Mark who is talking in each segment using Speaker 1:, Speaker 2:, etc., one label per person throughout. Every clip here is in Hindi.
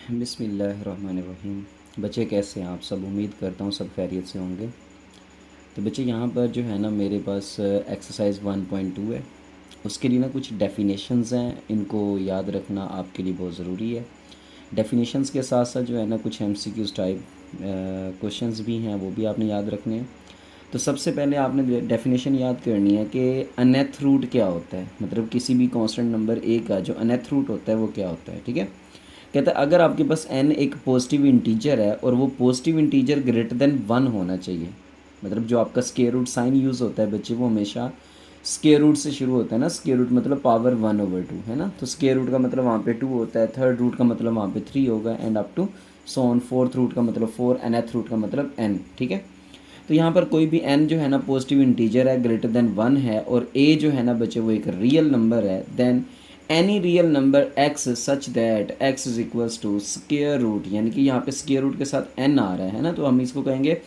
Speaker 1: बिस्मिल्लाहिर्रहमानिर्रहीम। बच्चे कैसे हैं आप सब? उम्मीद करता हूँ सब खैरियत से होंगे। तो बच्चे यहाँ पर जो है ना मेरे पास एक्सरसाइज 1.2 है। उसके लिए ना कुछ डेफिनेशंस हैं, इनको याद रखना आपके लिए बहुत ज़रूरी है। डेफिनेशंस के साथ साथ जो है ना कुछ एमसीक्यूज़ टाइप क्वेश्चंस भी हैं, वो भी आपने याद रखने हैं। तो सबसे पहले आपने डेफिनेशन याद करनी है कि अनथ रूट क्या होता है, मतलब किसी भी कांस्टेंट नंबर ए का जो अनथ रूट होता है वो क्या होता है। ठीक है, कहता है अगर आपके पास n एक पॉजिटिव इंटीजर है और वो पॉजिटिव इंटीजर ग्रेटर देन 1 होना चाहिए, मतलब जो आपका स्क्वायर रूट साइन यूज़ होता है बच्चे वो हमेशा स्क्वायर रूट से शुरू होता है ना। स्क्वायर रूट मतलब पावर 1/2 है ना। तो स्क्वायर रूट का मतलब वहाँ पे 2 होता है, थर्ड रूट का मतलब वहाँ पे 3 होगा, and up to so on. Fourth root का मतलब 4, nth रूट का मतलब n। ठीक है, तो यहाँ पर कोई भी n जो है ना पॉजिटिव इंटीजर है, ग्रेटर देन 1 है, और a जो है ना बच्चे वो एक रियल नंबर है, then any real number x such that x is equals to square root, यानी कि यहाँ पे स्क्वायर रूट के साथ n आ रहा है ना, तो हम इसको कहेंगे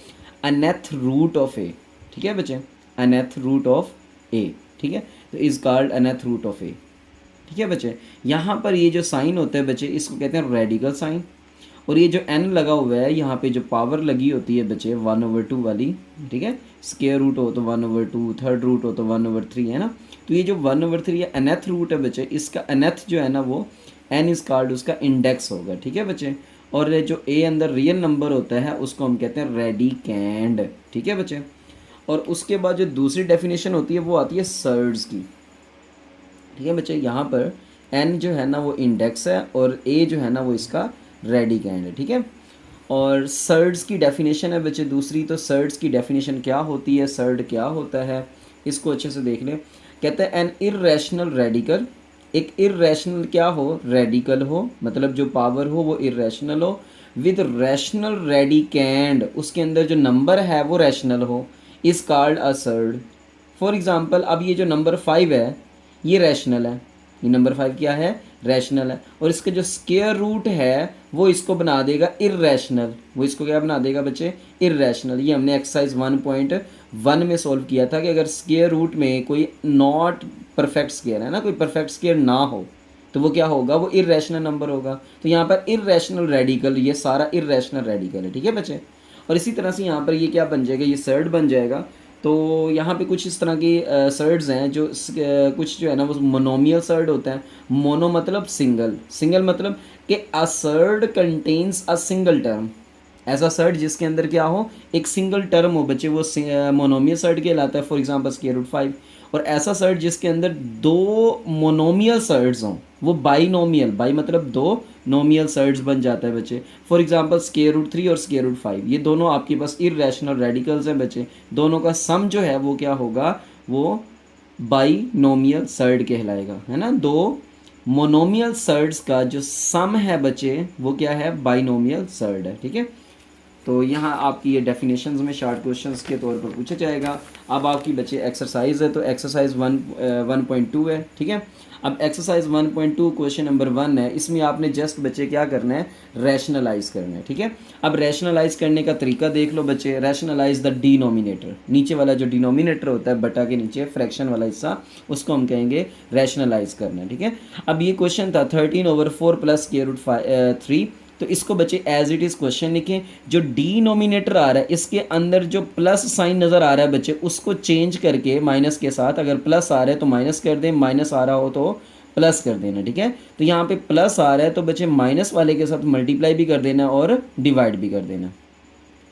Speaker 1: अनेथ रूट ऑफ a। ठीक है बच्चे, अनेथ रूट ऑफ a। ठीक है, तो is called nth root of a। ठीक है बच्चे, यहाँ पर ये जो साइन होता है बच्चे इसको कहते हैं रेडिकल साइन। और ये जो n लगा हुआ है यहाँ पे जो पावर लगी होती है बच्चे 1/2 वाली, ठीक है, स्क्वायर रूट हो तो 1/2, थर्ड रूट हो तो 1/3 है ना। तो ये जो 1/3 या nth रूट है बच्चे, इसका nth जो है ना वो n इज कॉल्ड उसका इंडेक्स होगा। ठीक है बच्चे, और ये जो a अंदर रियल नंबर होता है उसको हम कहते हैं रेडिकेंड। ठीक है बच्चे, और उसके बाद जो दूसरी डेफिनेशन होती है वो आती है सर्ड्स की। ठीक है बच्चे, यहाँ पर n जो है ना वो इंडेक्स है और a जो है ना वो इसका रेडिकेंड है। ठीक है, और सर्ड्स की डेफिनेशन है बच्चे दूसरी। तो सर्ड्स की डेफिनेशन क्या होती है, सर्ड क्या होता है, इसको अच्छे से देख लें। कहते हैं एन इरेशनल रेडिकल, एक इरेशनल क्या हो, रेडिकल हो, मतलब जो पावर हो वो इरेशनल हो, विद रैशनल रेडिकेंड, उसके अंदर जो नंबर है वो रैशनल हो, is called a surd. For example अब ये जो नंबर 5 है ये रैशनल है, ये नंबर 5 क्या है, रैशनल है, और इसका जो स्क्वायर रूट है वो इसको बना देगा इर्रेशनल। वो इसको क्या बना देगा बच्चे, इर्रेशनल। ये हमने एक्सरसाइज 1.1 में सॉल्व किया था कि अगर स्क्वायर रूट में कोई नॉट परफेक्ट स्क्वायर है ना, कोई परफेक्ट स्क्वायर ना हो तो वो क्या होगा, वो इर्रेशनल नंबर होगा। तो यहाँ पर इर्रेशनल रेडिकल, ये सारा इर्रेशनल रेडिकल है। ठीक है बच्चे, और इसी तरह से यहाँ पर ये क्या बन जाएगा, ये सर्ड बन जाएगा। तो यहाँ पे कुछ इस तरह की सर्ड्स हैं जो कुछ जो है ना वो मोनोमियल सर्ड होता है। मोनो मतलब सिंगल, सिंगल मतलब कि a surd contains a single term. ऐसा सर्ड जिसके अंदर क्या हो, एक सिंगल टर्म हो बच्चे, वो मोनोमियल सर्ड कहलाता है। For example square root 5। और ऐसा सर्ड जिसके अंदर दो मोनोमियल सर्ड्स हों वो बाइनोमियल, बाई मतलब दो, नोमियल सर्ड्स बन जाता है बच्चे। फॉर एग्जांपल स्क्वायर रूट 3 और स्क्वायर रूट 5, ये दोनों आपके पास इरेशनल रेडिकल्स हैं बच्चे। दोनों का सम जो है वो क्या होगा, वो बाइनोमियल सर्ड कहलाएगा, है ना। दो मोनोमियल सर्ड्स का जो सम है बच्चे वो क्या है, बाइनोमियल सर्ड है। ठीक है, तो यहाँ आपकी ये डेफिनेशंस में शॉर्ट क्वेश्चंस के तौर पर पूछा जाएगा। अब आपकी बच्चे एक्सरसाइज है, तो एक्सरसाइज 1.2 है। ठीक है, अब एक्सरसाइज 1.2 क्वेश्चन नंबर 1 है, इसमें आपने जस्ट बच्चे क्या करना है, रैशनलाइज करना है। ठीक है, अब रैशनलाइज करने का तरीका देख लो बच्चे। रैशनलाइज द डिनोमिनेटर, नीचे वाला जो डिनोमिनेटर होता है बटा के नीचे फ्रैक्शन वाला हिस्सा, उसको हम कहेंगे रैशनलाइज करना है। ठीक है, अब ये क्वेश्चन था 13/4 प्लस स्क्वायर रूट 3। तो इसको बच्चे एज इट इज़ क्वेश्चन लिखें। जो डिनोमिनेटर आ रहा है इसके अंदर जो प्लस साइन नज़र आ रहा है बच्चे उसको चेंज करके माइनस के साथ, अगर प्लस आ रहा है तो माइनस कर दें, माइनस आ रहा हो तो प्लस कर देना। ठीक है, तो यहाँ पे प्लस आ रहा है तो बच्चे माइनस वाले के साथ मल्टीप्लाई भी कर देना और डिवाइड भी कर देना।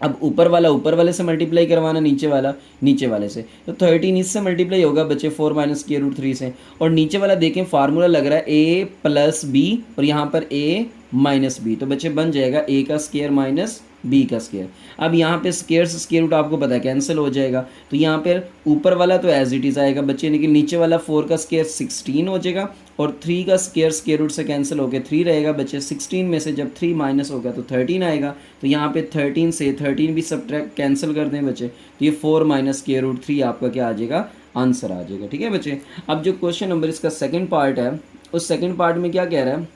Speaker 1: अब ऊपर वाला ऊपर वाले से मल्टीप्लाई करवाना, नीचे वाला नीचे वाले से। तो 13 इससे मल्टीप्लाई होगा बच्चे 4 माइनस स्क्वायर रूट 3 से। और नीचे वाला देखें फार्मूला लग रहा है a प्लस बी और यहाँ पर a माइनस बी, तो बच्चे बन जाएगा a का स्क्वायर माइनस b का स्क्वायर। अब यहाँ पे स्क्वायर से स्क्वायर रूट आपको पता है कैंसिल हो जाएगा, तो यहाँ पर ऊपर वाला तो एज इट इज़ आएगा बच्चे, लेकिन नीचे वाला 4 का स्क्वायर 16 हो जाएगा और 3 का स्क्वायर रूट से कैंसिल होकर 3 रहेगा बच्चे। 16 में से जब 3 माइनस होगा तो 13 आएगा, तो यहाँ पे 13 से 13 भी सब्ट्रैक्ट कैंसिल कर दें बच्चे, तो ये 4 माइनस स्क्वायर रूट 3 आपका क्या आ जाएगा, आंसर आ जाएगा। ठीक है बच्चे, अब जो क्वेश्चन नंबर इसका सेकंड पार्ट है, उस सेकंड पार्ट में क्या कह रहा है,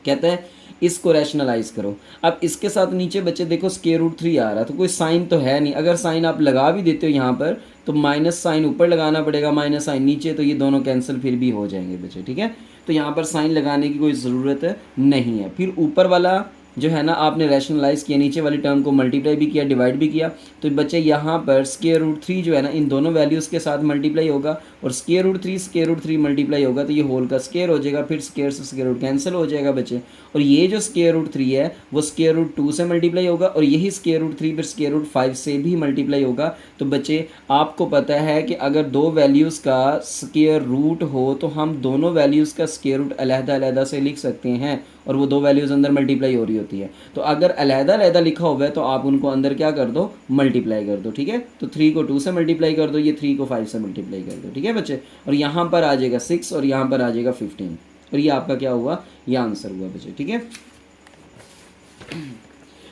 Speaker 1: कहता है इसको रैशनलाइज करो। अब इसके साथ नीचे बच्चे देखो स्क्वायर रूट 3 आ रहा है, तो कोई साइन तो है नहीं। अगर साइन आप लगा भी देते हो यहाँ पर तो माइनस साइन ऊपर लगाना पड़ेगा, माइनस साइन नीचे, तो ये दोनों कैंसिल फिर भी हो जाएंगे बच्चे। ठीक है, तो यहाँ पर साइन लगाने की कोई ज़रूरत नहीं है। फिर ऊपर वाला जो है ना आपने रैशनलाइज़ किया, नीचे वाली टर्म को मल्टीप्लाई भी किया, डिवाइड भी किया, तो बच्चे यहाँ पर स्क्वायर रूट 3 जो है ना इन दोनों वैल्यूज़ के साथ मल्टीप्लाई होगा और स्क्वायर रूट 3 मल्टीप्लाई होगा तो ये होल का स्क्वायर हो जाएगा, फिर स्क्वायर से स्क्वायर रूट कैंसिल हो जाएगा बच्चे। और ये जो स्क्वायर रूट 3 है वो स्क्वायर रूट 2 से मल्टीप्लाई होगा और यही स्क्वायर रूट 3 फिर स्क्वायर रूट 5 से भी मल्टीप्लाई होगा। तो बच्चे आपको पता है कि अगर दो वैल्यूज़ का स्क्वायर रूट हो तो हम दोनों वैल्यूज़ का स्क्वायर रूट अलग-अलग से लिख सकते हैं और वो दो वैल्यूज़ अंदर मल्टीप्लाई हो रही होती है। तो अगर अलग-अलग लिखा हुआ है तो आप उनको अंदर क्या कर दो, मल्टीप्लाई कर दो, ठीक है। तो 3 को 2 से मल्टीप्लाई कर दो, ये 3 को 5 से मल्टीप्लाई कर दो, ठीक है बच्चे। और यहाँ पर आ जाएगा 6 और यहाँ पर आ जाएगा 15 और ये आपका क्या हुआ, ये आंसर हुआ बच्चे, ठीक है।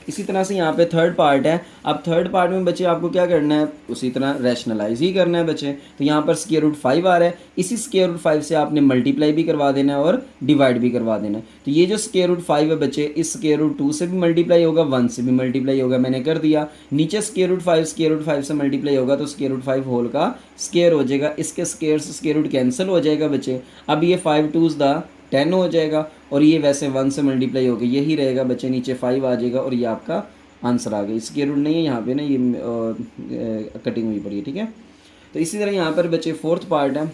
Speaker 1: इसी तरह से यहाँ पे थर्ड पार्ट है। अब थर्ड पार्ट में बच्चे आपको क्या करना है, उसी तरह रैशनलाइज ही करना है बच्चे। तो यहाँ पर स्क्वायर रूट 5 आ रहा है, इसी स्क्वायर रूट 5 से आपने मल्टीप्लाई भी करवा देना है और डिवाइड भी करवा देना है। तो ये जो स्क्वायर रूट 5 है बच्चे, इस स्क्वायर रूट 2 से भी मल्टीप्लाई होगा, 1 से भी मल्टीप्लाई होगा, मैंने कर दिया। नीचे स्क्वायर रूट 5 से मल्टीप्लाई होगा तो स्क्वायर रूट 5 होल का स्क्वायर हो जाएगा, इसके स्क्वायर से स्क्वायर रूट कैंसिल हो जाएगा बच्चे। अब ये 5 2s द 10 हो जाएगा और ये वैसे 1 से मल्टीप्लाई होगा, यही रहेगा बच्चे, नीचे 5 आ जाएगा और ये आपका आंसर आ गया। स्क्वायर रूट नहीं है यहाँ पे ना, ये कटिंग हुई पड़ी है, ठीक है। तो इसी तरह यहाँ पर बच्चे फोर्थ पार्ट है।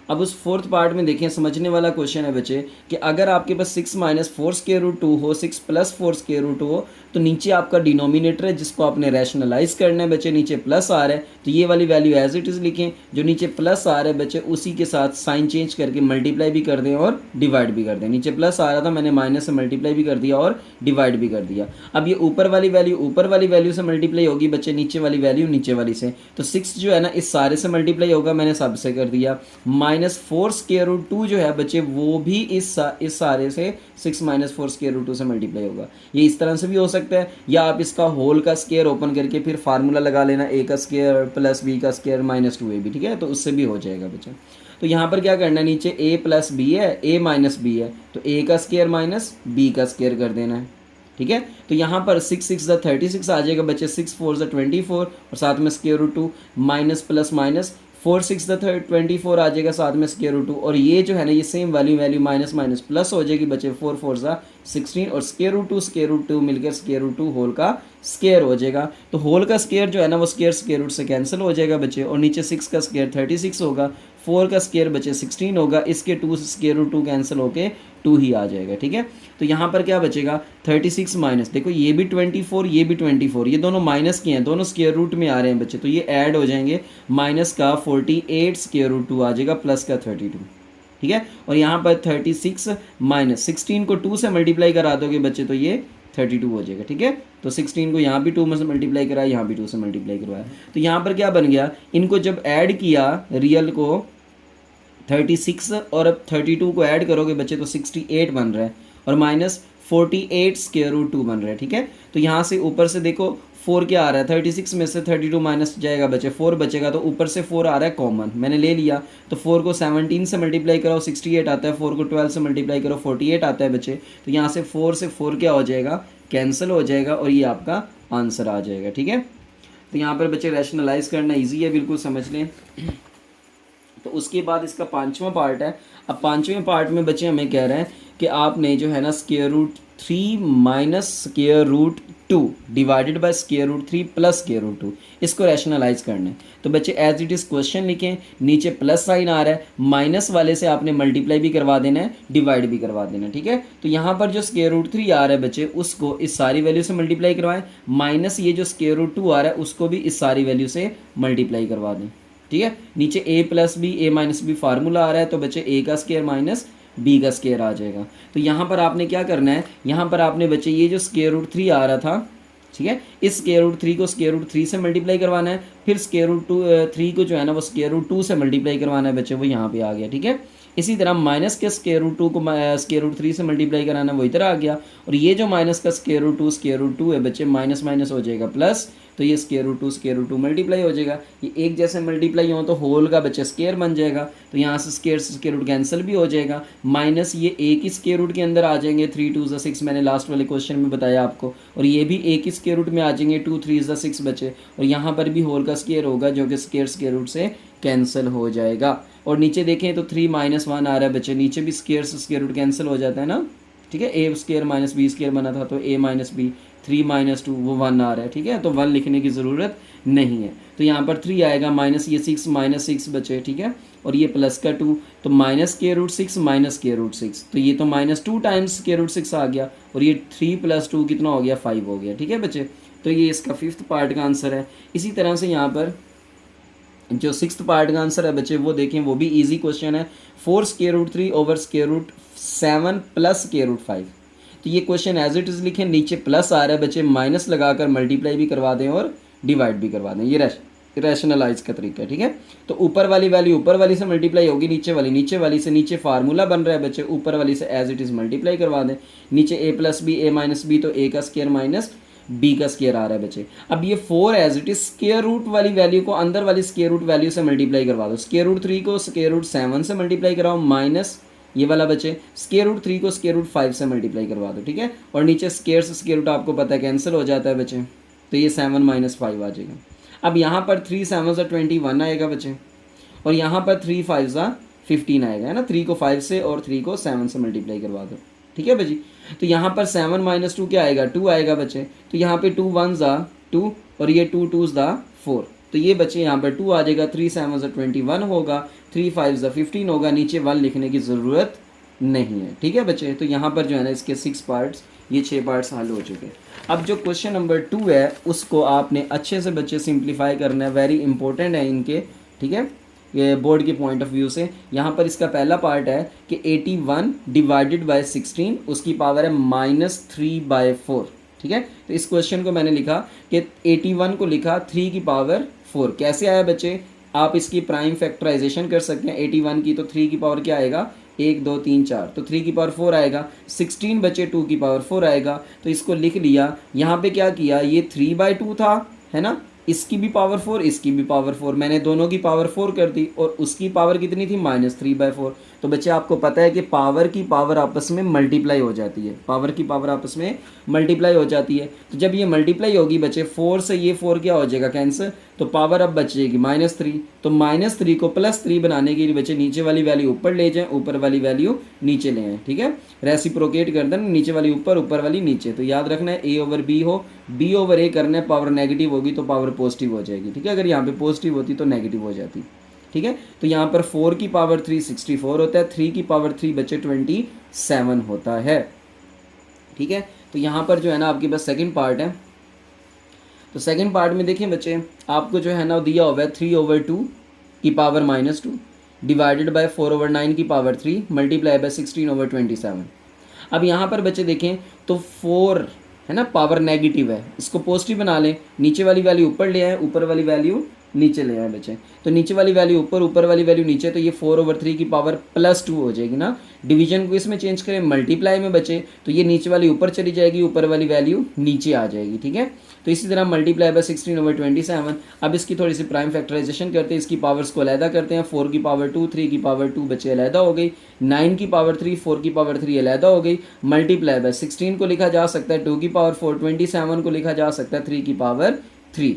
Speaker 1: अब उस फोर्थ पार्ट में देखें, समझने वाला क्वेश्चन है बच्चे कि अगर आपके पास 6 माइनस 4 स्क्वायर रूट 2 हो, 6 प्लस 4 स्क्वायर रूट हो, तो नीचे आपका डिनोमिनेटर है जिसको आपने रैशनलाइज करना है बच्चे, नीचे प्लस आ रहा है तो ये वाली वैल्यू एज इट इज़ लिखें, जो नीचे प्लस आ रहा है बच्चे उसी के साथ साइन चेंज करके मल्टीप्लाई भी कर दें और डिवाइड भी कर दें। नीचे प्लस आ रहा था, मैंने माइनस से मल्टीप्लाई भी कर दिया और डिवाइड भी कर दिया। अब ये ऊपर वाली वैल्यू से मल्टीप्लाई होगी बच्चे, नीचे वाली वैल्यू नीचे वाली से। तो 6 जो है ना इस सारे से मल्टीप्लाई होगा, मैंने सबसे कर दिया। माइनस 4 स्क्वायर रूट 2 जो है बच्चे वो भी इस सारे से 6 माइनस 4 स्क्वायर रूट 2 से मल्टीप्लाई होगा। ये इस तरह से भी हो सकता है, या आप इसका होल का स्क्वायर ओपन करके फिर फार्मूला लगा लेना, ए का स्क्वायर प्लस बी का स्क्वायर माइनस 2ab, ठीक है। तो उससे भी हो जाएगा बच्चे। तो यहाँ पर क्या करना है, नीचे a प्लस बी है, a माइनस बी है, तो a का स्क्वायर माइनस b का स्क्वायर कर देना है, ठीक है। तो यहाँ पर 6 6 द 36 आ जाएगा बच्चे, 6 4 द 24 और साथ में square root 2 minus plus minus 4 6 द 24 आ जाएगा, साथ में स्क्वायर रूट 2 और ये जो है ना ये same value minus minus plus हो जाएगी बच्चे, 4 4 ज़ा 16 और स्क्वायर रूट 2 मिलकर स्क्वायर रूट 2 होल का स्क्वायर हो जाएगा। तो होल का स्क्वायर जो है ना वो स्क्वायर रूट से कैंसिल हो जाएगा बच्चे और नीचे 6 का स्क्वायर 36 होगा, 4 का स्क्वायर बचे 16 होगा, इसके 2 से स्क्वायर रूट 2 कैंसिल होके 2 ही आ जाएगा, ठीक है। तो यहाँ पर क्या बचेगा 36 माइनस, देखो ये भी 24 ये भी 24, ये दोनों माइनस के हैं, दोनों स्क्वायर रूट में आ रहे हैं बच्चे, तो ये ऐड हो जाएंगे, माइनस का 48 स्क्वायर रूट 2 आ जाएगा प्लस का 32, ठीक है। और यहाँ पर 36 माइनस 16 को 2 से मल्टीप्लाई करा दोगे बच्चे तो ये 32 हो जाएगा, ठीक है। तो 16 को यहाँ भी 2 में से मल्टीप्लाई कराया, यहाँ भी 2 से मल्टीप्लाई करवाया, तो यहाँ पर क्या बन गया, इनको जब ऐड किया रियल को 36 और अब 32 को ऐड करोगे बच्चे तो 68 बन रहा है और माइनस 48 स्क्वायर रूट 2 बन रहा है, ठीक है। तो यहाँ से ऊपर से देखो 4 क्या आ रहा है, 36 में से 32 माइनस जाएगा बच्चे, 4 बचेगा, तो ऊपर से 4 आ रहा है कॉमन, मैंने ले लिया। तो 4 को 17 से मल्टीप्लाई करो 68 आता है, 4 को 12 से मल्टीप्लाई करो 48 आता है बच्चे। तो यहाँ से 4 से 4 क्या हो जाएगा, कैंसिल हो जाएगा और ये आपका आंसर आ जाएगा, ठीक है। तो यहाँ पर बच्चे रैशनलाइज करना ईजी है, बिल्कुल समझ लें। तो उसके बाद इसका पांचवा पार्ट है। अब पांचवें पार्ट में बच्चे हमें कह रहे हैं कि आपने जो है ना square root 3 minus square root 2 divided by square root 3 plus square root 2 इसको रैशनलाइज करना है। तो बच्चे एज इट इज़ क्वेश्चन लिखें, नीचे प्लस साइन आ रहा है, माइनस वाले से आपने मल्टीप्लाई भी करवा देना है, डिवाइड भी करवा देना है, ठीक है। तो यहाँ पर जो स्क्वायर रूट 3 आ रहा है बच्चे उसको इस सारी वैल्यू से मल्टीप्लाई करवाएं, माइनस ये जो स्क्वायर रूट 2 आ रहा है उसको भी इस सारी वैल्यू से मल्टीप्लाई करवा दें, ठीक है। नीचे a plus b a minus b formula आ रहा है तो बच्चे a का स्क्वायर माइनस b का स्क्वायर आ जाएगा। तो यहाँ पर आपने क्या करना है, यहाँ पर आपने बच्चे ये जो स्क्वायर रूट 3 आ रहा था, ठीक है, इस स्क्वायर रूट 3 को स्क्वायर रूट 3 से मल्टीप्लाई करवाना है, फिर स्क्वायर रूट 3 को जो है ना वो स्क्वायर रूट 2 से मल्टीप्लाई करवाना है बच्चे, वो यहाँ पे आ गया, ठीक है। इसी तरह माइनस के स्क्वायर रूट 2 को स्क्वायर रूट 3 से मल्टीप्लाई कराना वो इधर आ गया, और ये जो माइनस का स्क्वायर रूट 2 है बच्चे माइनस माइनस हो जाएगा प्लस, तो ये स्क्वायर रूट 2 मल्टीप्लाई हो जाएगा, ये एक जैसे मल्टीप्लाई हो तो होल का बच्चे स्क्वायर बन जाएगा, तो यहाँ से स्क्वायर रूट कैंसिल भी हो जाएगा, माइनस ये एक ही स्क्वायर रूट के अंदर आ जाएंगे, 3 2 6 मैंने लास्ट वाले क्वेश्चन में बताया आपको, और ये भी एक ही स्क्वायर रूट में आ जाएंगे, 2 3 6 बचे, और यहाँ पर भी होल का स्क्वायर होगा जो कि स्क्वायर रूट से कैंसिल हो जाएगा। और नीचे देखें तो 3 माइनस 1 आ रहा है बच्चे, नीचे भी स्क्वायर से स्क्वायर रूट कैंसिल हो जाता है ना, ठीक है। ए स्क्वायर माइनस बी स्क्वायर बना था तो ए माइनस बी, 3 माइनस 2 वो 1 आ रहा है, ठीक है। तो 1 लिखने की ज़रूरत नहीं है, तो यहाँ पर 3 आएगा, माइनस ये 6 माइनस 6 बचे, ठीक है। और ये प्लस का 2, तो minus square root 6 minus square root 6, तो ये तो माइनस 2 टाइम्स स्क्वायर रूट 6 आ गया, और ये 3 प्लस 2 कितना हो गया, 5 हो गया, ठीक है बच्चे। तो ये इसका 5th पार्ट का आंसर है। इसी तरह से यहाँ पर जो 6th पार्ट का आंसर है बच्चे वो देखें, वो भी इजी क्वेश्चन है। 4 square root 3 over square root 7 plus square root 5। तो ये क्वेश्चन एज इट इज़ लिखें, नीचे प्लस आ रहा है बच्चे, माइनस लगाकर मल्टीप्लाई भी करवा दें और डिवाइड भी करवा दें, ये रैशनलाइज का तरीका है, ठीक है। तो ऊपर वाली वैल्यू ऊपर वाली से मल्टीप्लाई होगी, नीचे वाली से, नीचे फार्मूला बन रहा है बच्चे, ऊपर वाली से एज इट इज़ मल्टीप्लाई करवा दें। नीचे a plus b, a minus b, तो ए का स्क्वायर माइनस बी का स्क्वायर आ रहा है बच्चे। अब ये 4 as it is square root वाली वैल्यू को अंदर वाली स्क्वायर रूट वैल्यू से मल्टीप्लाई करवा दो। स्क्वायर रूट 3 को स्क्वायर रूट 7 से मल्टीप्लाई कराओ, माइनस ये वाला बचे, स्क्वायर रूट 3 को स्क्वायर रूट 5 से मल्टीप्लाई करवा दो, ठीक है। और नीचे स्क्वायर से स्क्वायर रूट आपको पता है कैंसिल हो जाता है बच्चे, तो ये 7 माइनस 5 आ जाएगा। अब यहाँ पर 3 7 सा 21 आएगा बच्चे, और यहाँ पर 3 5 सा 15 आएगा, है ना। 3 को 5 से और 3 को 7 से मल्टीप्लाई करवा दो, ठीक है बच्ची। तो यहाँ पर 7 माइनस 2 क्या आएगा, 2 आएगा बच्चे। तो यहाँ पे 2 1 ज़ा 2 और ये 2 2 ज़ा 4, तो ये बच्चे यहाँ पर 2 आ जाएगा। 3 7 ज़ा 21 होगा, 3 5 ज़ा 15 होगा, नीचे 1 लिखने की ज़रूरत नहीं है, ठीक है बच्चे। तो यहाँ पर जो है ना इसके 6 पार्ट्स, ये 6 पार्ट्स हल हो चुके हैं। अब जो क्वेश्चन नंबर 2 है उसको आपने अच्छे से बच्चे सिंप्लीफाई करना है, वेरी इंपॉर्टेंट है इनके, ठीक है, ये बोर्ड के पॉइंट ऑफ व्यू से। यहाँ पर इसका पहला पार्ट है कि 81 डिवाइडेड बाय 16 उसकी पावर है -3/4, ठीक है। तो इस क्वेश्चन को मैंने लिखा कि 81 को लिखा 3 की पावर 4। कैसे आया बच्चे, आप इसकी प्राइम फैक्टराइजेशन कर सकते हैं 81 की, तो 3 की पावर क्या आएगा, 1 2 3 4, तो 3 की पावर 4 आएगा। 16 बचे 2 की पावर 4 आएगा, तो इसको लिख लिया। यहाँ पे क्या किया, ये 3/2 था, है ना, इसकी भी पावर 4 इसकी भी पावर 4, मैंने दोनों की पावर 4 कर दी, और उसकी पावर कितनी थी, -3/4। तो बच्चे आपको पता है कि पावर की पावर आपस में मल्टीप्लाई हो जाती है, पावर की पावर आपस में मल्टीप्लाई हो जाती है। तो जब ये मल्टीप्लाई होगी बच्चे, 4 से ये 4 क्या हो जाएगा, कैंसिल, तो पावर अब बचेगी -3। तो -3 को +3 बनाने के लिए बच्चे नीचे वाली वैल्यू ऊपर ले जाएं, ऊपर वाली वैल्यू नीचे ले आएँ, ठीक है। रेसिप्रोकेट कर देना, नीचे वाली ऊपर ऊपर वाली नीचे। तो याद रखना है A ओवर B हो, B ओवर A करना है, पावर नेगेटिव होगी तो पावर पॉजिटिव हो जाएगी, ठीक है। अगर यहाँ पे पॉजिटिव होती तो नेगेटिव हो जाती, ठीक है। तो यहाँ पर 4 की पावर 3 64 होता है, 3 की पावर 3 बच्चे 27 होता है, ठीक है। तो यहाँ पर जो है ना आपके पास सेकंड पार्ट है। तो सेकंड पार्ट में देखें बच्चे, आपको जो है ना दिया हुआ है 3/2 की पावर -2 डिवाइडेड बाय 4/9 की पावर 3 मल्टीप्लाई बाय 16/27। अब यहाँ पर बच्चे देखें तो 4 है ना, पावर नेगेटिव है, इसको पॉजिटिव बना लें, नीचे वाली वैल्यू ऊपर ले आए, ऊपर वाली वैल्यू नीचे ले आए बच्चे। तो नीचे वाली वैल्यू ऊपर, ऊपर वाली वैल्यू नीचे, तो ये 4/3 की पावर +2 हो जाएगी ना। डिवीजन को इसमें चेंज करें मल्टीप्लाई में बचे, तो ये नीचे वाली ऊपर चली जाएगी, ऊपर वाली वैल्यू नीचे आ जाएगी, ठीक है। तो इसी तरह मल्टीप्लाई बाय 16/27। अब इसकी थोड़ी सी प्राइम फैक्टराइजेशन करते हैं, इसकी पावर्स को अलहदा करते हैं। 4 की पावर 2, 3 की पावर 2 बच्चे अलहदा हो गई, 9 की पावर 3, 4 की पावर 3 अलहदा हो गई। मल्टीप्लाई बाय 16 को लिखा जा सकता है 2 की पावर 4, 27 को लिखा जा सकता है 3 की पावर 3।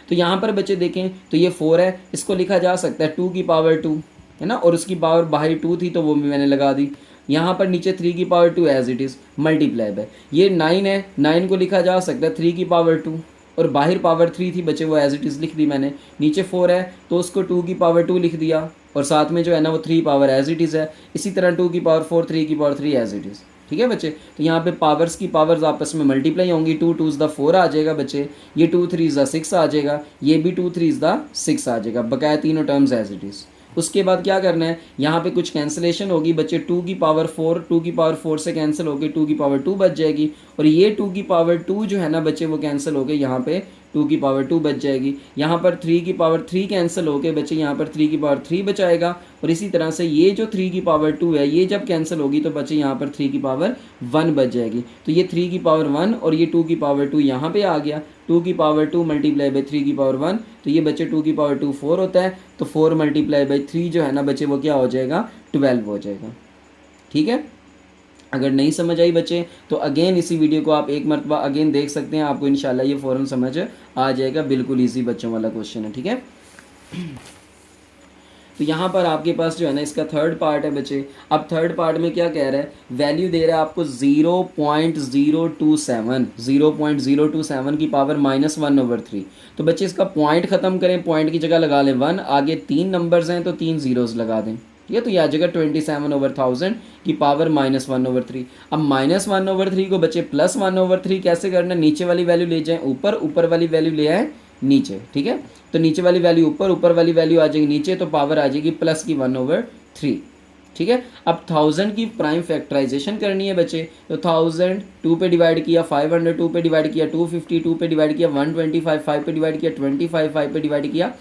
Speaker 1: तो यहाँ पर बच्चे देखें तो ये 4 है, इसको लिखा जा सकता है 2 की पावर 2, है ना, और उसकी पावर बाहर 2 थी तो वो भी मैंने लगा दी। यहाँ पर नीचे 3 की power 2 as it is multiply by, ये 9 है, 9 को लिखा जा सकता है 3 की पावर 2, और बाहर पावर 3 थी बच्चे वो एज इट इज़ लिख दी मैंने। नीचे 4 है तो उसको 2 की पावर 2 लिख दिया, और साथ में जो है ना वो 3 पावर एज इट इज़ है। इसी तरह 2 की पावर 4, 3 की पावर 3 एज इट इज़, ठीक है बच्चे। तो यहाँ पे पावर्स की पावर्स आपस में मल्टीप्लाई होंगी, 2 2 द 4 आ जाएगा बच्चे, ये 2 3 द 6 आ जाएगा, ये भी 2 3 द 6 आ जाएगा, बकाया तीनों टर्म्स एज इट इज़। उसके बाद क्या करना है, यहाँ पे कुछ कैंसिलेशन होगी बच्चे, 2 की पावर 4, 2 की पावर 4 से कैंसिल होकर 2 की पावर 2 बच जाएगी, और ये 2 की पावर 2 जो है ना बच्चे वो कैंसिल होकर यहाँ पे 2 की पावर 2 बच जाएगी। यहाँ पर 3 की पावर 3 कैंसिल होके बच्चे यहाँ पर 3 की पावर 3 बचाएगा, और इसी तरह से ये जो 3 की पावर 2 है ये जब कैंसिल होगी तो बच्चे यहाँ पर 3 की पावर 1 बच जाएगी। तो ये 3 की पावर 1 और ये 2 की पावर 2 यहाँ पे आ गया, 2 की पावर 2 मल्टीप्लाई बाई 3 की पावर 1, तो ये बच्चे 2 की पावर 2 4 होता है, तो 4 मल्टीप्लाई बाई 3 जो है ना बच्चे वो क्या हो जाएगा, 12 हो जाएगा, ठीक है। अगर नहीं समझ आई बच्चे तो अगेन इसी वीडियो को आप एक मरतबा अगेन देख सकते हैं, आपको इंशाल्लाह ये फ़ौरन समझ आ जाएगा। बिल्कुल इजी बच्चों वाला क्वेश्चन है, ठीक है। तो यहाँ पर आपके पास जो है ना इसका थर्ड पार्ट है बच्चे। अब थर्ड पार्ट में क्या कह रहा है, वैल्यू दे रहा है आपको 0.027 की पावर -1/3। तो बच्चे इसका पॉइंट ख़त्म करें, पॉइंट की जगह लगा लें 1, आगे 3 नंबर्स हैं तो 3 ज़ीरोज़ लगा दें, ठीक है। तो ये आ जाएगा 27/1000 की पावर -1/3। अब -1/3 को बच्चे +1/3 कैसे करना है, नीचे वाली वैल्यू ले जाएं ऊपर, ऊपर वाली वैल्यू ले आए नीचे, ठीक है। तो नीचे वाली वैल्यू ऊपर, ऊपर वाली वैल्यू आ जाएगी नीचे, तो पावर आ जाएगी प्लस की 1/3, ठीक है। अब 1000 की प्राइम फैक्टराइजेशन करनी है बच्चे, तो 1000 2 पे डिवाइड किया, 500 2 पे डिवाइड किया, 250 2 पे डिवाइड किया, 125 5 पे डिवाइड किया, 25 5 पे डिवाइड किया,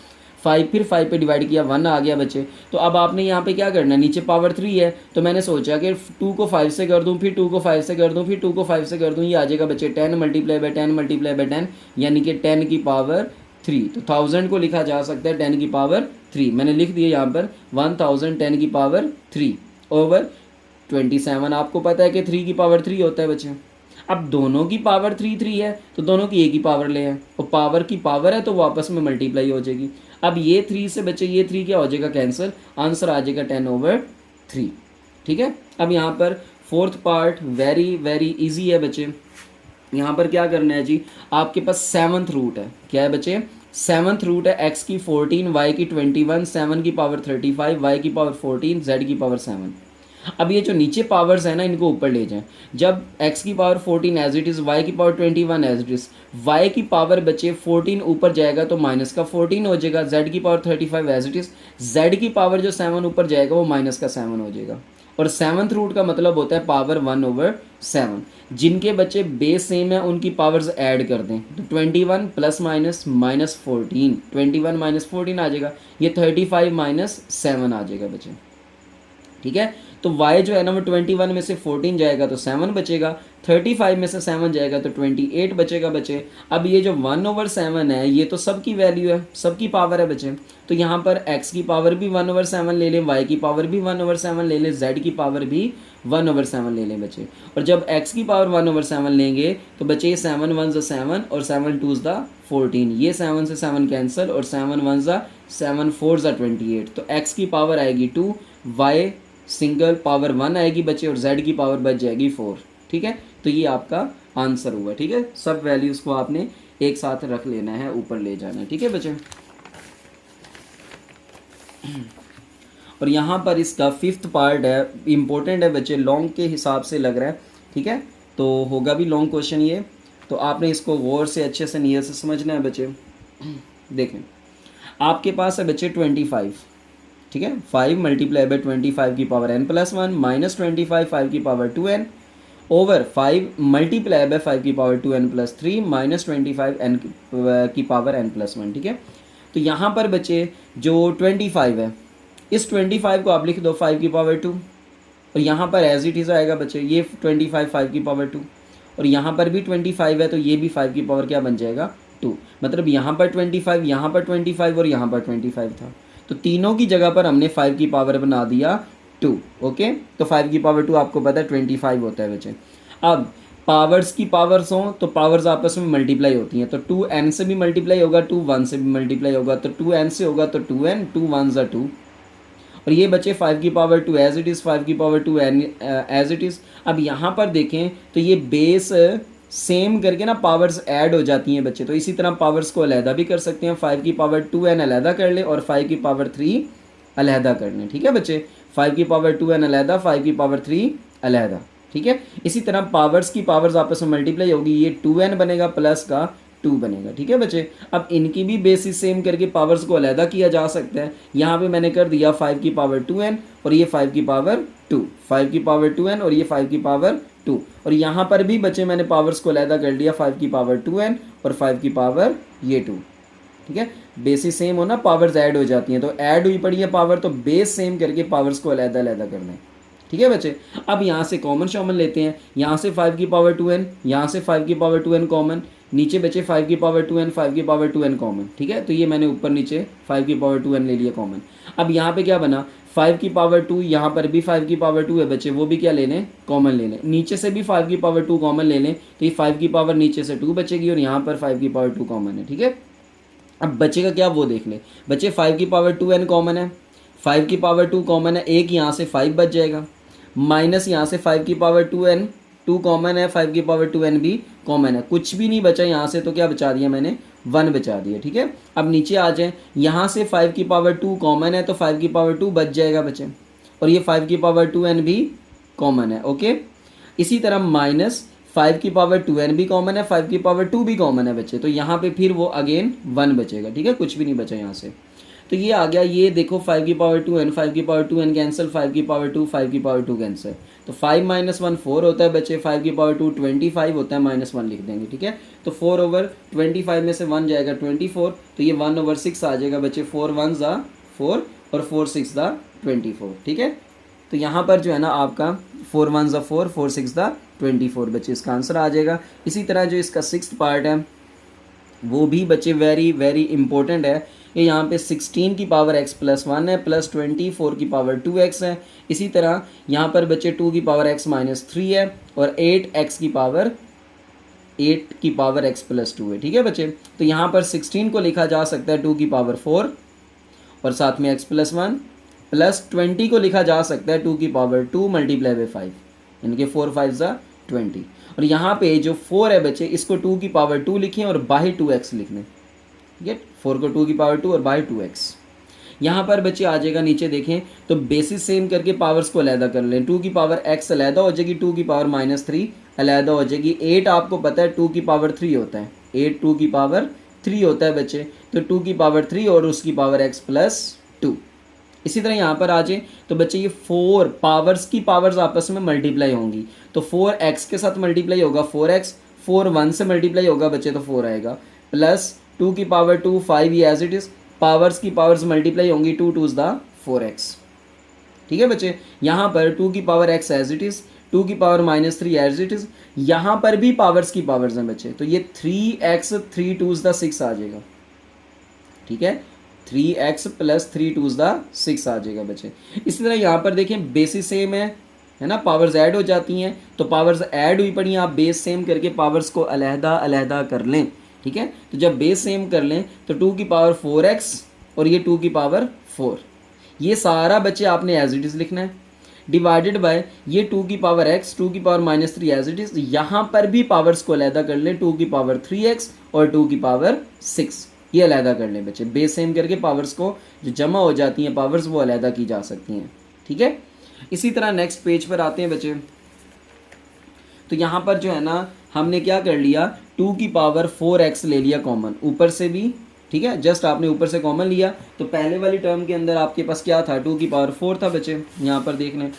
Speaker 1: 5 फिर 5 पे डिवाइड किया, 1 आ गया बच्चे। तो अब आपने यहाँ पे क्या करना है, नीचे पावर 3 है, तो मैंने सोचा कि 2 को 5 से कर दूँ, फिर 2 को 5 से कर दूँ, फिर 2 को 5 से कर दूँ, ये आ जाएगा बच्चे 10 मल्टीप्लाई बाय 10 मल्टीप्लाई बाय 10, यानी कि 10 की पावर 3। तो 1000 को लिखा जा सकता है 10 की पावर 3, मैंने लिख दिया यहाँ पर 1000 10 की पावर 3 ओवर 27। आपको पता है कि 3 की पावर 3 होता है बच्चे। अब दोनों की पावर 3 है तो दोनों की एक ही पावर ले हैं, और पावर की पावर है तो वो आपस में मल्टीप्लाई हो जाएगी। अब ये 3 से बच्चे ये 3 क्या हो जाएगा, कैंसिल, आंसर आ जाएगा 10/3, ठीक है। अब यहाँ पर fourth part very very easy है बच्चे। यहाँ पर क्या करना है जी, आपके पास 7th रूट है, क्या है बच्चे, 7th रूट है, x की 14 y की 21 7 की पावर 35 y की पावर 14 z की पावर 7। अब ये जो नीचे पावर्स है ना इनको ऊपर ले जाएं। जब x की power 14 as it is, y की power 21 as it is, y की पावर बचे 14 ऊपर जाएगा तो माइनस का 14 हो जाएगा, z की power 35 as it is, z की पावर जो 7 ऊपर जाएगा वो माइनस का 7 हो जाएगा। और 7th रूट का मतलब होता है पावर 1/7। जिनके बच्चे बेस सेम है उनकी पावर्स ऐड कर दें, तो 21 प्लस माइनस -14, 21 -14 आ जाएगा, ये 35 -7 आ जाएगा बच्चे, ठीक है। तो y जो है ना वो 21 में से 14 जाएगा तो 7 बचेगा, 35 में से 7 जाएगा तो 28 बचेगा बच्चे। अब ये जो 1/7 है ये तो सबकी वैल्यू है, सबकी पावर है बच्चे। तो यहाँ पर x की पावर भी 1/7 ले लें, y की पावर भी 1/7 ले लें, z की पावर भी 1/7 ले लें बच्चे। और जब x की पावर 1/7 लेंगे तो बच्चे ये 7 1 7 और 7 2 14, ये 7 से 7 कैंसिल और 7 1 7 4 28। तो x की पावर आएगी 2, y सिंगल पावर 1 आएगी बच्चे, और z की पावर बच जाएगी 4, ठीक है। तो ये आपका आंसर हुआ, ठीक है। सब वैल्यूज़ को आपने एक साथ रख लेना है, ऊपर ले जाना है, ठीक है बच्चे। और यहाँ पर इसका 5th पार्ट है, इम्पोर्टेंट है बच्चे, लॉन्ग के हिसाब से लग रहा है, ठीक है। तो होगा भी लॉन्ग क्वेश्चन ये, तो आपने इसको गौर से अच्छे से नियत से समझना है बच्चे। देखें आपके पास है बच्चे 25, ठीक है, 5 मल्टीप्लाई बाय 25 की पावर n+1 माइनस 25 5 की power 2n over 5 multiply by 5 की पावर 2n+3 माइनस 25 n की पावर n+1, ठीक है। तो यहाँ पर बच्चे जो 25 है, इस 25 को आप लिख दो 5 की पावर 2, और यहाँ पर एज इट इज़ आएगा बच्चे ये 25 5 की पावर 2, और यहाँ पर भी 25 है तो ये भी 5 की पावर क्या बन जाएगा 2। मतलब यहाँ पर 25, यहाँ पर 25 और यहाँ पर 25 था, तो तीनों की जगह पर हमने 5 की पावर बना दिया 2, ओके। तो 5 की पावर 2 आपको पता है 25 होता है बच्चे। अब पावर्स की पावर्स हों तो पावर्स आपस में मल्टीप्लाई होती हैं, तो 2n से भी मल्टीप्लाई होगा, 2 1 से भी मल्टीप्लाई होगा, तो 2n से होगा तो 2n, 2 1 2, और ये बचे 5 की पावर 2 एज इट इज़, 5 की पावर 2 एज इट इज़। अब यहाँ पर देखें तो ये बेस सेम करके ना पावर्स ऐड हो जाती हैं बच्चे, तो इसी तरह पावर्स को अलहदा भी कर सकते हैं, 5 की पावर 2n अलहदा कर लें और 5 की पावर 3 अलहदा कर लें, ठीक है बच्चे। 5 की पावर 2n अलहदा, 5 की पावर 3 अलहदा, ठीक है। इसी तरह पावर्स की पावर्स आपस में मल्टीप्लाई होगी, ये 2n बनेगा प्लस का 2 बनेगा, ठीक है बच्चे। अब इनकी भी बेसिस सेम करके पावर्स को अलहदा किया जा सकता है। यहाँ पे मैंने कर दिया 5 की पावर 2n और ये 5 की पावर 2, 5 की पावर 2n और ये 5 की पावर 2, और यहाँ पर भी बच्चे मैंने पावर्स को अलहदा कर लिया, 5 की पावर 2n और 5 की पावर ये 2, ठीक है। बेसिस सेम हो ना, पावर्स ऐड हो जाती हैं, तो ऐड हुई पड़ी है पावर, तो बेस सेम करके पावर्स को अलहदा अलहदा कर दें, ठीक है बच्चे। अब यहाँ से कॉमन शॉमन लेते हैं, यहाँ से 5 की पावर 2n, यहाँ से 5 की पावर 2n कॉमन, नीचे बचे 5 की पावर 2n, 5 की पावर 2n कॉमन, ठीक है। तो ये मैंने ऊपर नीचे 5 की पावर 2n ले लिया कॉमन। अब यहाँ पे क्या बना, 5 की पावर 2, यहाँ पर भी 5 की पावर 2 है बच्चे, वो भी क्या ले लें, कॉमन ले लें। नीचे से भी 5 की पावर 2 कॉमन ले लें, तो ये 5 की पावर नीचे से 2 बचेगी और यहाँ पर 5 की पावर 2 कॉमन है, ठीक है। अब बचेगा क्या वो देख लें, बच्चे 5 की पावर 2n कॉमन है, 5 की पावर 2 कॉमन है, एक यहाँ से 5 बच जाएगा, माइनस यहाँ से 5 की पावर 2n, 2 कॉमन है, 5 की पावर 2n भी कॉमन है, कुछ भी नहीं बचा यहाँ से, तो क्या बचा दिया मैंने, 1 बचा दिया। ठीक है, अब नीचे आ जाए, यहाँ से 5 की पावर 2 कॉमन है तो 5 की पावर 2 बच जाएगा बचे, और ये 5 की पावर 2n भी कॉमन है। ओके, इसी तरह माइनस 5 की पावर 2n भी कॉमन है, 5 की पावर 2 भी कॉमन है बच्चे, तो यहाँ पे फिर वो अगेन 1 बचेगा। ठीक है, कुछ भी नहीं बचा यहाँ से, तो ये आ गया। ये देखो 5 की पावर 2n, 5 की पावर 2n कैंसिल, 5 की पावर 2, 5 की पावर 2 कैंसिल, तो 5 माइनस 1 4 होता है बच्चे, 5 की पावर 2 25 होता है, माइनस 1 लिख देंगे। ठीक है, तो 4/25 में से 1 जाएगा 24, तो ये 1/6 आ जाएगा बच्चे, 4 1 ज़ा 4 और 4 6 ज़ा 24। ठीक है, तो यहाँ पर जो है ना आपका 4 1 ज़ा 4, 4 6 ज़ा 24 बच्चे इसका आंसर आ जाएगा। इसी तरह जो इसका 6th पार्ट है वो भी बच्चे वेरी वेरी इंपॉर्टेंट है। ये यहाँ पे 16 की पावर x प्लस 1 है, प्लस 24 की पावर 2x है। इसी तरह यहाँ पर बच्चे 2 की पावर x माइनस 3 है, और 8 की पावर x प्लस 2 है। ठीक है बच्चे, तो यहाँ पर 16 को लिखा जा सकता है 2 की पावर 4 और साथ में x प्लस 1, प्लस 20 को लिखा जा सकता है 2 की पावर 2 मल्टीप्लाई बाई 5, यानी कि 4 5 ज़ा 20। और यहाँ पे जो 4 है बच्चे, इसको 2 की पावर 2 लिखें और बाई 2x लिख लें। ठीक है, 4 को 2 की पावर 2 और बाई 2x। यहाँ पर बच्चे आ जाएगा, नीचे देखें तो बेसिस सेम करके पावर्स को अलहदा कर लें। 2 की पावर x अलहदा हो जाएगी, 2 की पावर माइनस 3 अलहदा हो जाएगी। 8 आपको पता है 2 की पावर 3 होता है, 8 2 की पावर 3 होता है बच्चे, तो 2 की पावर 3 और उसकी पावर x प्लस 2। इसी तरह यहाँ पर आ जाए तो बच्चे ये 4 पावर्स की पावर्स आपस में मल्टीप्लाई होंगी, तो 4x के साथ मल्टीप्लाई होगा 4x, 4 1 से मल्टीप्लाई होगा बच्चे तो 4 आएगा, प्लस 2 की पावर 2 5 ये एज इट इज़, पावर्स की पावर्स मल्टीप्लाई होंगी, 2 2 द 4x। ठीक है बच्चे, यहाँ पर 2 की power x as it is, 2 की power minus 3 as it is, यहाँ पर भी पावर्स की पावर्स हैं बच्चे, तो ये 3x 3 2 द 6 आ जाएगा। ठीक है, 3x प्लस 3 2 द 6 आ जाएगा बच्चे। इसी तरह यहाँ पर देखें बेसिस सेम है ना, पावर्स ऐड हो जाती हैं, तो पावर्स ऐड हुई पड़ी हैं, आप बेस सेम करके पावर्स को अलहदा अलहदा कर लें। ठीक है, तो जब बेस सेम कर लें तो 2 की पावर 4x और ये 2 की पावर 4, ये सारा बच्चे आपने एज इट इज़ लिखना है, डिवाइडेड बाय ये 2 की पावर x, 2 की power minus 3 as it is, यहाँ पर भी पावर्स को अलहदा कर लें, 2 की पावर 3x और 2 की पावर 6, ये अलहदा कर लें बच्चे। बेस सेम करके पावर्स को जो जमा हो जाती हैं पावर्स वो अलहदा की जा सकती हैं। ठीक है, इसी तरह नेक्स्ट पेज पर आते हैं बच्चे, तो यहाँ पर जो है ना हमने क्या कर लिया, 2 की पावर 4x ले लिया कॉमन ऊपर से भी। ठीक है, जस्ट आपने ऊपर से कॉमन लिया, तो पहले वाली टर्म के अंदर आपके पास क्या था, 2 की पावर 4 था बच्चे। यहाँ पर देख लें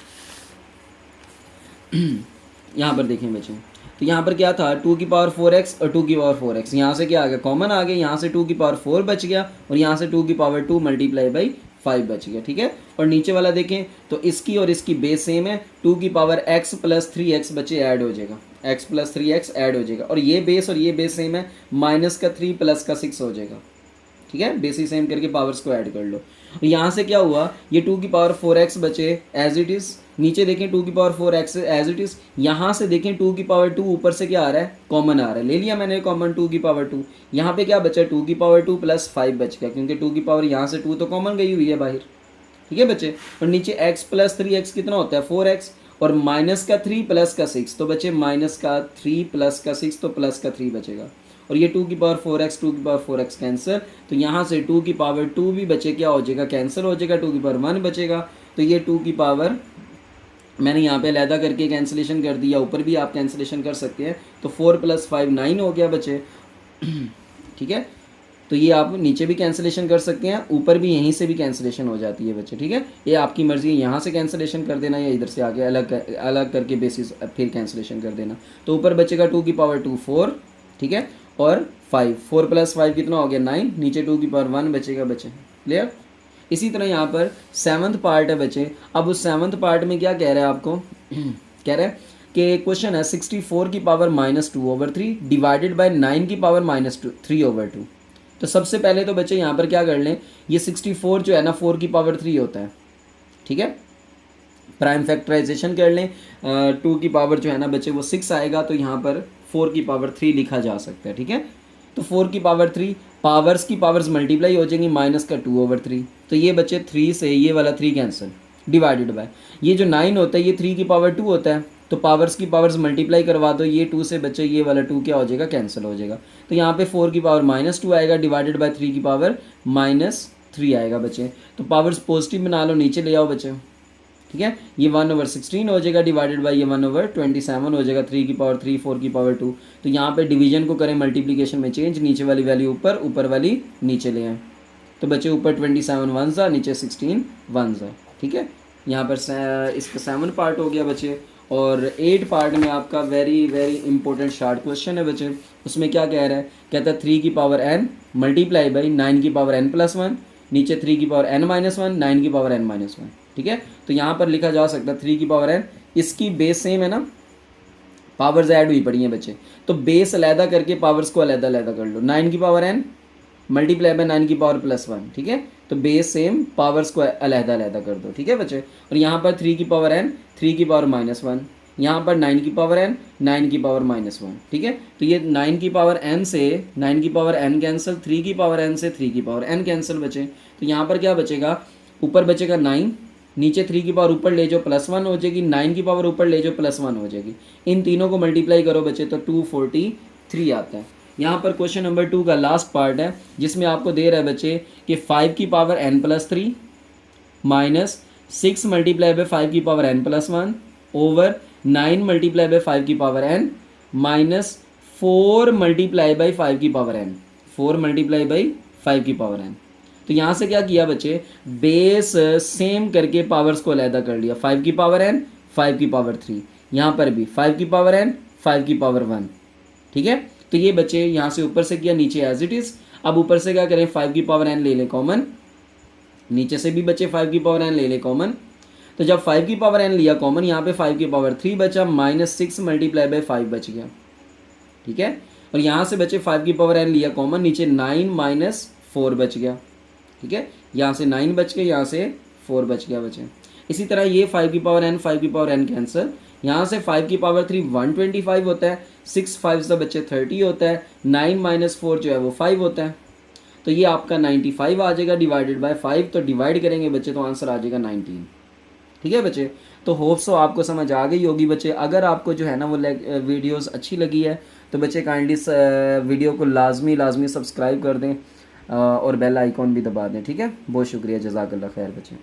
Speaker 1: यहाँ पर देखें बच्चे, तो यहाँ पर क्या था, 2 की पावर 4x और 2 की पावर 4x, यहाँ से क्या आ गया, कॉमन आ गया, यहाँ से 2 की पावर 4 बच गया और यहाँ से 2 की पावर 2 मल्टीप्लाई बाई 5 बच गया। ठीक है, और नीचे वाला देखें तो इसकी और इसकी बेस सेम है, 2 की पावर x प्लस 3x बच्चे ऐड हो जाएगा, x प्लस 3x ऐड हो जाएगा, और ये बेस सेम है, माइनस का 3 प्लस का 6 हो जाएगा। ठीक है, बेसिस सेम करके पावर्स को ऐड कर लो। यहाँ से क्या हुआ, ये 2 की पावर 4x बचे एज इट इज़, नीचे देखें 2 की power 4x as it is, यहाँ से देखें 2 की पावर 2 ऊपर से क्या आ रहा है, कॉमन आ रहा है, ले लिया मैंने कॉमन 2 की पावर 2, यहाँ पे क्या बचा, 2 की पावर 2 प्लस 5 बच गया, क्योंकि 2 की पावर यहाँ से 2 तो कॉमन गई हुई है बाहर। ठीक है बच्चे, और नीचे x प्लस 3x कितना होता है 4x, और माइनस का 3 प्लस का 6, तो बचे माइनस का 3 प्लस का 6, तो प्लस का 3 बचेगा, और ये 2 की पावर 4x 2 की पावर 4x कैंसिल, तो यहाँ से 2 की पावर 2 भी बचे क्या हो जाएगा, कैंसिल हो जाएगा, 2 की पावर 1 बचेगा, तो ये 2 की पावर मैंने यहाँ पे अलहदा करके कैंसिलेशन कर दिया, ऊपर भी आप कैंसिलेशन कर सकते हैं, तो 4 + 5 9 हो गया बच्चे। ठीक है, तो ये आप नीचे भी कैंसिलेशन कर सकते हैं, ऊपर भी यहीं से भी कैंसिलेशन हो जाती है बच्चे। ठीक है, ये आपकी मर्ज़ी है, यहाँ से कैंसिलेशन कर देना या इधर से आगे अलग करके बेसिस फिर कैंसिलेशन कर देना। तो ऊपर बचेगा 2 की पावर 2 4, ठीक है, और 5, 4 + 5 कितना हो गया 9, नीचे 2 की पावर 1 बचेगा बच्चे। क्लियर। इसी तरह यहाँ पर 7th पार्ट है बच्चे। अब उस 7th पार्ट में क्या कह रहा है आपको कह रहा है कि क्वेश्चन है 64 की पावर -2/3 डिवाइडेड बाय 9 की पावर -3/2। तो सबसे पहले तो बच्चे यहाँ पर क्या कर लें, ये 64 जो है ना 4 की पावर 3 होता है। ठीक है, प्राइम फैक्टराइजेशन कर लें, 2 की पावर जो है ना बच्चे वो 6 आएगा, तो यहाँ पर 4 की पावर 3 लिखा जा सकता है। ठीक है, तो 4 की पावर 3, पावर्स की पावर्स मल्टीप्लाई हो जाएंगी, माइनस का 2/3। तो ये बच्चे 3 से ये वाला 3 कैंसिल, डिवाइडेड बाय ये जो 9 होता है ये 3 की पावर 2 होता है, तो पावर्स की पावर्स मल्टीप्लाई करवा दो, ये 2 से बच्चे ये वाला 2 क्या हो जाएगा, कैंसिल हो जाएगा। तो यहाँ पे 4 की पावर -2 आएगा, डिवाइडेड बाय 3 की पावर -3 आएगा बच्चे। तो पावर्स पॉजिटिव बना लो, नीचे ले आओ बच्चे, ठीक है। ये 1/16 हो जाएगा, डिवाइडेड बाय ये 1/27 हो जाएगा, 3 की पावर 3, 4 की पावर 2। तो यहाँ पे डिवीजन को करें मल्टीप्लिकेशन में चेंज, नीचे वाली वैल्यू ऊपर, ऊपर वाली नीचे ले आए। तो बच्चे ऊपर 27 वंस आ, नीचे 16 वंस आ, ठीक है। यहाँ पर इसका 7 पार्ट हो गया बच्चे। और 8 पार्ट में आपका very very important short question है बच्चे। उसमें क्या कह रहा है, कहता है 3 की पावर n मल्टीप्लाई बाई 9 की पावर n+1, नीचे 3 की पावर n-1, 9 की पावर n-1, ठीक है। तो यहाँ पर लिखा जा सकता है 3 की पावर n, इसकी बेस सेम है ना, पावर्स ऐड हुई पड़ी हैं बच्चे, तो बेस अलहदा करके पावर्स को अलहदा अलहदा कर लो। 9 की पावर n मल्टीप्लाई बाय 9 की पावर +1, ठीक है। तो बेस सेम, पावर्स को अलहदा अलहदा कर दो, ठीक है बच्चे। और यहाँ पर 3 की पावर n, 3 की पावर -1, यहाँ पर 9 की पावर n, 9 की पावर -1, ठीक है। तो ये 9 की पावर n से 9 की पावर n कैंसिल, 3 की पावर n से 3 की पावर n कैंसिल बचे। तो यहाँ पर क्या बचेगा, ऊपर बचेगा 9, नीचे 3 की पावर ऊपर ले जाओ +1 हो जाएगी, 9 की पावर ऊपर ले जाओ +1 हो जाएगी। इन तीनों को मल्टीप्लाई करो बच्चे तो 243 आता है। यहाँ पर क्वेश्चन नंबर 2 का लास्ट पार्ट है, जिसमें आपको दे रहा है बच्चे कि 5 की power n+3 minus 6 multiply by 5 की power n+1 over 9 multiply by 5 की power n minus 4 multiply by 5 की पावर n, 4 मल्टीप्लाई बाई 5 की पावर n। तो यहाँ से क्या किया बच्चे, बेस सेम करके पावर्स को अलहदा कर लिया, 5 की पावर n, 5 की पावर 3, यहाँ पर भी 5 की पावर n, 5 की पावर 1, ठीक है। तो ये बच्चे यहाँ से ऊपर से किया, नीचे एज इट इज़। अब ऊपर से क्या करें, 5 की पावर n ले लें कॉमन, नीचे से भी बच्चे 5 की पावर n ले लें कॉमन। तो जब 5 की पावर n लिया कॉमन, यहाँ पे 5 की पावर 3 बचा, -6 मल्टीप्लाई बाय 5 बच गया, ठीक है। और यहाँ से बच्चे 5 की पावर n लिया कॉमन, नीचे 9 - 4 बच गया, ठीक है। यहाँ से 9 बच गए, यहाँ से 4 बच गया बच्चे। इसी तरह ये 5 की पावर n, 5 की पावर n कैंसर, यहाँ से 5 की पावर 3 125 होता है, 6 5 से बच्चे 30 होता है, 9 - 4 जो है वो 5 होता है। तो ये आपका 95 आ जाएगा, डिवाइडेड बाय 5। तो डिवाइड करेंगे बच्चे तो आंसर आ जाएगा 19, ठीक है बच्चे। तो होप सो आपको समझ आ गई होगी बच्चे। अगर आपको जो है ना वो वीडियोस अच्छी लगी है तो बच्चे काइंडली वीडियो को लाजमी सब्सक्राइब कर दें और बेल आइकॉन भी दबा दें, ठीक है। बहुत शुक्रिया, जज़ाकल्लाह खैर बच्चे।